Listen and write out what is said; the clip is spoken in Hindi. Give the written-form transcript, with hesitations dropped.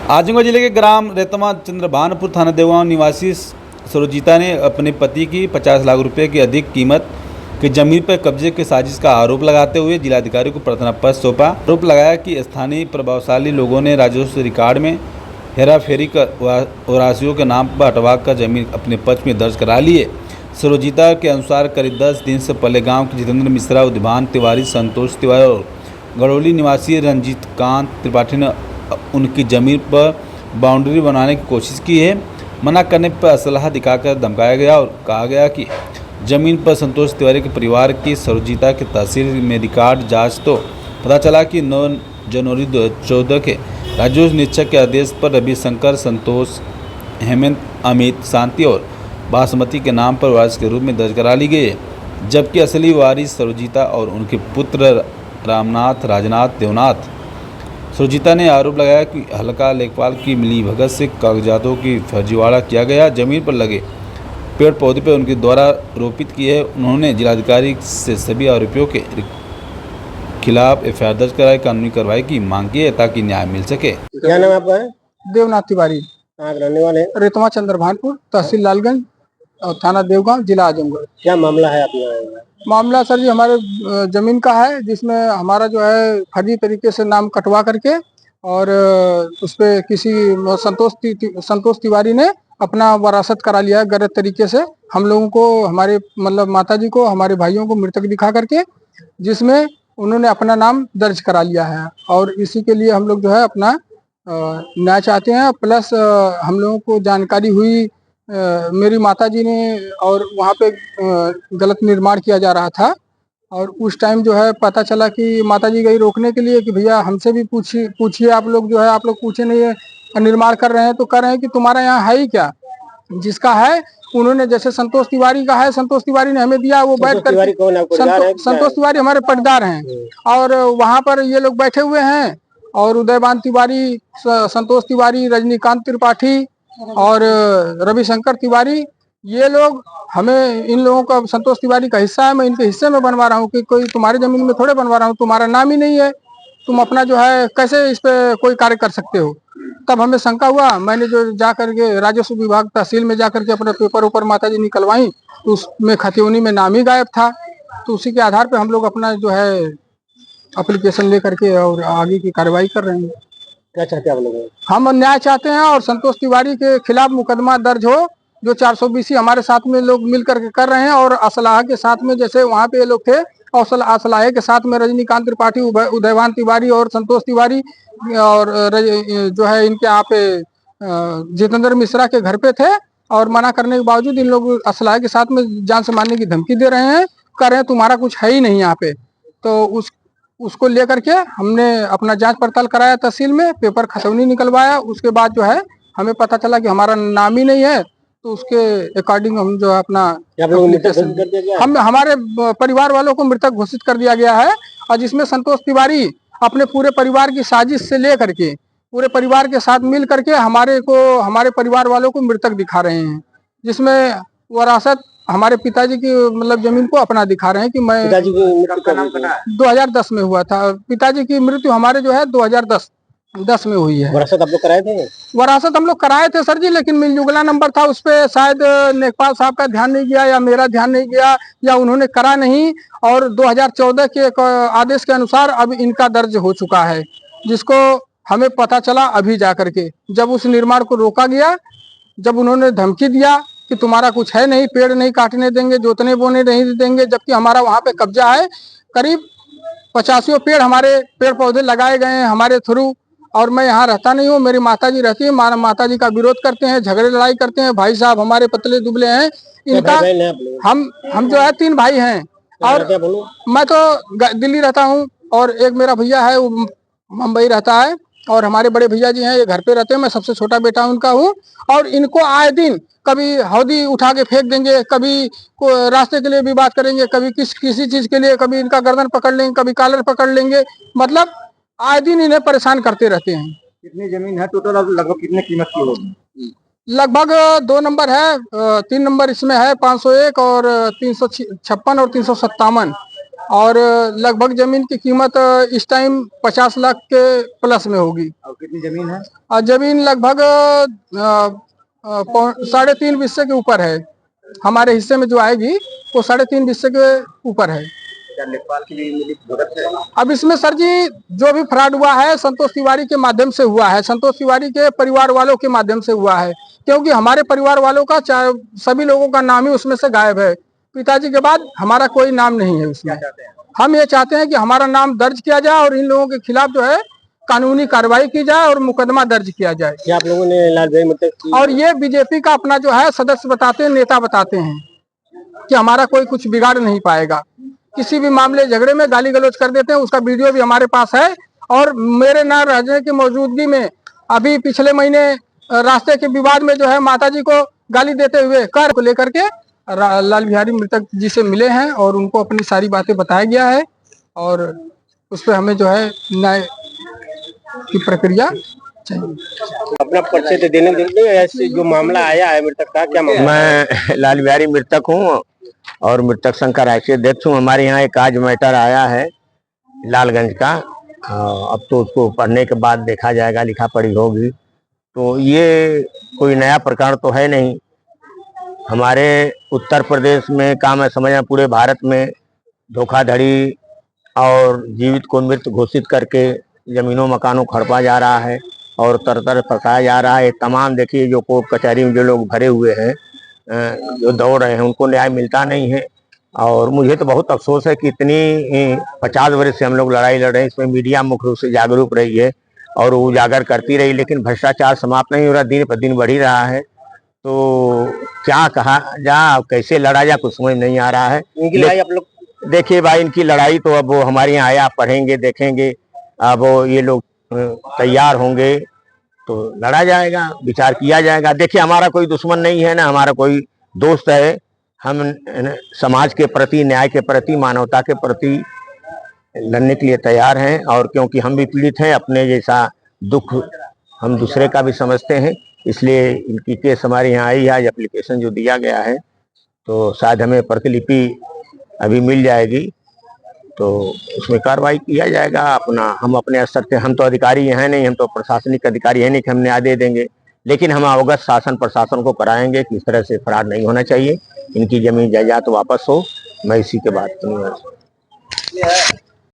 आजमगढ़ जिले के ग्राम रेतमा चंद्रभानपुर थाना देवगांव निवासी सरोजिता ने अपने पति की 50 लाख रुपए की अधिक कीमत की जमीन पर कब्जे के साजिश का आरोप लगाते हुए जिलाधिकारी को प्रार्थना पत्र सौंपा। आरोप लगाया कि स्थानीय प्रभावशाली लोगों ने राजस्व रिकॉर्ड में हेराफेरी कर वासियों के नाम पर हटवा कर जमीन अपने पक्ष में दर्ज करा ली है। सरोजिता के अनुसार करीब 10 दिन से पहले गाँव के जितेंद्र मिश्रा, उद्भान तिवारी, संतोष तिवारी और गड़ोली निवासी रंजीत कांत त्रिपाठी ने उनकी ज़मीन पर बाउंड्री बनाने की कोशिश की है। मना करने पर असलहा दिखाकर धमकाया गया और कहा गया कि ज़मीन पर संतोष तिवारी के परिवार की सरोजिता के तहसील में रिकॉर्ड जांच तो पता चला कि 9 जनवरी 2014 के राजस्व निरीक्षक के आदेश पर रविशंकर, संतोष, हेमंत, अमित, शांति और बासमती के नाम पर वारिस के रूप में दर्ज करा ली गई है, जबकि असली वारिस सरोजिता और उनके पुत्र रामनाथ, राजनाथ, देवनाथ। सरोजिता ने आरोप लगाया कि हल्का लेखपाल की मिलीभगत से कागजातों की फर्जीवाड़ा किया गया। जमीन पर लगे पेड़ पौधे पर उनके द्वारा रोपित किए है। उन्होंने जिलाधिकारी से सभी आरोपियों के खिलाफ एफआईआर दर्ज कराई कानूनी कार्रवाई की मांग की है ताकि न्याय मिल सके। क्या नाम है आपका? देवनाथ तिवारी, कहाँ के रहने वाले हैं? रेतमा चंद्रभानपुर, तहसील लालगंज और थाना देवगांव, जिला आजमगढ़। क्या मामला है आप यहाँ? मामला सर जी हमारे जमीन का है, जिसमें हमारा जो है फर्जी तरीके से नाम कटवा करके और उस पे किसी संतोष तिवारी ने अपना वरासत करा लिया है गलत तरीके से। हम लोगों को, हमारे मतलब माताजी को, हमारे भाइयों को मृतक दिखा करके, जिसमें उन्होंने अपना नाम दर्ज करा लिया है। और इसी के लिए हम लोग जो है अपना न्याय चाहते हैं। प्लस हम लोगों को जानकारी हुई, मेरी माताजी ने, और वहाँ पे गलत निर्माण किया जा रहा था और उस टाइम जो है पता चला कि माताजी गई रोकने के लिए कि भैया हमसे भी पूछिए, आप लोग जो है, आप लोग पूछे नहीं है, निर्माण कर रहे हैं तो कर रहे हैं कि तुम्हारा यहाँ है ही क्या? जिसका है उन्होंने, जैसे संतोष तिवारी का है, संतोष तिवारी ने हमें दिया, वो बैठ कर, संतोष तिवारी हमारे पटदार हैं और वहाँ पर ये लोग बैठे हुए हैं। और उदयवान तिवारी, संतोष तिवारी, रजनीकांत त्रिपाठी और रविशंकर तिवारी, ये लोग हमें, इन लोगों का, संतोष तिवारी का हिस्सा है, मैं इनके हिस्से में बनवा रहा हूँ कि कोई तुम्हारी जमीन में थोड़े बनवा रहा हूँ, तुम्हारा नाम ही नहीं है, तुम अपना जो है कैसे इस पे कोई कार्य कर सकते हो। तब हमें शंका हुआ, मैंने जो जा करके राजस्व विभाग तहसील में जा करके अपने पेपर ऊपर माताजी निकलवाई तो उसमें खतियोनी में नाम ही गायब था। तो उसी के आधार पर हम लोग अपना जो है एप्लीकेशन ले करके और आगे की कार्रवाई कर रहे हैं। क्या चाहते हैं आप लोग? हम न्याय चाहते हैं और संतोष तिवारी के खिलाफ मुकदमा दर्ज हो, जो 420 हमारे साथ में लोग मिल करके कर रहे हैं। और असलाह के साथ में, जैसे वहाँ पे लोग थे, और असलाहे के साथ में रजनीकांत त्रिपाठी, उदयवान तिवारी और संतोष तिवारी और जो है इनके यहाँ पे जितेंद्र मिश्रा के घर पे थे। और मना करने के बावजूद इन लोग असलाहे के साथ में जान से मारने की धमकी दे रहे हैं, कर रहे हैं तुम्हारा कुछ है ही नहीं यहाँ पे। तो उसको लेकर के हमने अपना जांच पड़ताल कराया तहसील में, पेपर खतौनी निकलवाया। उसके बाद जो है हमें पता चला कि हमारा नाम ही नहीं है, तो उसके अकॉर्डिंग हम जो है अपना हम हमारे परिवार वालों को मृतक घोषित कर दिया गया है। और जिसमें संतोष तिवारी अपने पूरे परिवार की साजिश से ले करके, पूरे परिवार के साथ मिल करके हमारे परिवार वालों को मृतक दिखा रहे हैं, जिसमें वरासत हमारे पिताजी की मतलब जमीन को अपना दिखा रहे हैं कि मैं, पिताजी की मृत्यु का नाम पता है? 2010 में हुआ था। पिताजी की मृत्यु हमारे जो है 2010 में हुई है। वरासत आप लोग कराए थे? वरासत हम लोग कराए थे सर जी, लेकिन मिलजुगला नंबर था, उस पर शायद लेखपाल साहब का ध्यान नहीं गया या मेरा ध्यान नहीं गया या उन्होंने करा नहीं। और 2014 के एक आदेश के अनुसार अब इनका दर्ज हो चुका है, जिसको हमें पता चला अभी जा करके, जब उस निर्माण को रोका गया, जब उन्होंने धमकी दिया कि तुम्हारा कुछ है नहीं, पेड़ नहीं काटने देंगे, जोतने बोने नहीं देंगे, जबकि हमारा वहाँ पे कब्जा है। करीब 85 पेड़, हमारे पेड़ पौधे लगाए गए हैं हमारे थ्रू। और मैं यहाँ रहता नहीं हूँ, मेरी माताजी रहती है, माताजी का विरोध करते हैं, झगड़े लड़ाई करते हैं। भाई साहब हमारे पतले दुबले हैं, इनका हम जो है 3 भाई हैं और मैं तो दिल्ली रहता हूँ और एक मेरा भैया है वो मुंबई रहता है और हमारे बड़े भैया जी हैं, ये घर पे रहते हैं, मैं सबसे छोटा बेटा उनका हूँ। और इनको आए दिन कभी हौदी उठा के फेंक देंगे, कभी रास्ते के लिए भी बात करेंगे, कभी किसी चीज के लिए, कभी इनका गर्दन पकड़ लेंगे, कभी कॉलर पकड़ लेंगे, मतलब आए दिन इन्हें परेशान करते रहते हैं। कितनी जमीन है टोटल? लगभग कितने कीमत की होगी? लगभग 2 नंबर है, 3 नंबर इसमें है 501 और 356 और 357। और लगभग जमीन की कीमत इस टाइम 50 लाख के प्लस में होगी। और कितनी जमीन है? और जमीन लगभग 3.5 बिस्से के ऊपर है। हमारे हिस्से में जो आएगी वो 3.5 बिस्से के ऊपर है। क्या लेखपाल की भी मिली भगत है? अब इसमें सर जी जो भी फ्रॉड हुआ है संतोष तिवारी के माध्यम से हुआ है, संतोष तिवारी के परिवार वालों के माध्यम से हुआ है, क्योंकि हमारे परिवार वालों का सभी लोगों का नाम ही उसमें से गायब है। पिताजी के बाद हमारा कोई नाम नहीं है उसमें। हम ये चाहते हैं कि हमारा नाम दर्ज किया जाए और इन लोगों के खिलाफ जो है कानूनी कार्रवाई की जाए और मुकदमा दर्ज किया जाए। क्या आप लोगों ने लाल भाई मतलब और ये बीजेपी का अपना जो है सदस्य बताते हैं, नेता बताते हैं कि हमारा कोई कुछ बिगाड़ नहीं पाएगा। किसी भी मामले झगड़े में गाली गलौज कर देते हैं, उसका वीडियो भी हमारे पास है। और मेरे न रहने की मौजूदगी में अभी पिछले महीने रास्ते के विवाद में जो है माताजी को गाली देते हुए कार को लेकर के लाल बिहारी मृतक जी से मिले हैं और उनको अपनी सारी बातें बताया गया है और उस पर हमें जो है न्याय की प्रक्रिया चाहिए। अपना परिचय तो देने देते ऐसे जो मामला आया है मृतक का, क्या मामला? मैं लाल बिहारी मृतक हूँ और मृतक संघ का राष्ट्रीय अध्यक्ष हूँ। हमारे यहाँ एक आज मैटर आया है लालगंज का। अब तो उसको पढ़ने के बाद देखा जाएगा, लिखा पढ़ी होगी। तो ये कोई नया प्रकरण तो है नहीं। हमारे उत्तर प्रदेश में काम है, समझ पूरे भारत में धोखाधड़ी और जीवित को मृत घोषित करके जमीनों मकानों खड़पा जा रहा है और तरह फंसाया जा रहा है। तमाम देखिए जो कोर्ट कचहरी में जो लोग भरे हुए हैं, जो दौड़ रहे हैं, उनको न्याय मिलता नहीं है। और मुझे तो बहुत अफसोस है कि इतनी 50 वर्ष से हम लोग लड़ाई लड़ रहे हैं। इसमें मीडिया मुख्य रूप से जागरूक रही है और उजागर करती रही, लेकिन भ्रष्टाचार समाप्त नहीं हो रहा, दिन पर दिन बढ़ ही रहा है। तो क्या कहा जा, कैसे लड़ा जा, कुछ समझ नहीं आ रहा है। इनकी लड़ाई आप लोग देखिए भाई, इनकी लड़ाई तो अब वो हमारे यहाँ आया, पढ़ेंगे देखेंगे। अब ये लोग तैयार होंगे तो लड़ा जाएगा, विचार किया जाएगा। देखिए हमारा कोई दुश्मन नहीं है ना, हमारा कोई दोस्त है। हम समाज के प्रति, न्याय के प्रति, मानवता के प्रति लड़ने के लिए तैयार हैं। और क्योंकि हम भी पीड़ित हैं, अपने जैसा दुख हम दूसरे का भी समझते हैं, इसलिए इनकी केस हमारे यहाँ आई है। एप्लीकेशन जो दिया गया है तो शायद हमें प्रतिलिपि अभी मिल जाएगी, तो उसमें कार्रवाई किया जाएगा। हम अपने स्तर से, हम तो अधिकारी हैं नहीं, हम तो प्रशासनिक अधिकारी हैं नहीं कि हम न्याय दे देंगे, लेकिन हम अवगत शासन प्रशासन को कराएंगे कि इस तरह से फरार नहीं होना चाहिए, इनकी जमीन जायदाद वापस हो। मैं इसी के बाद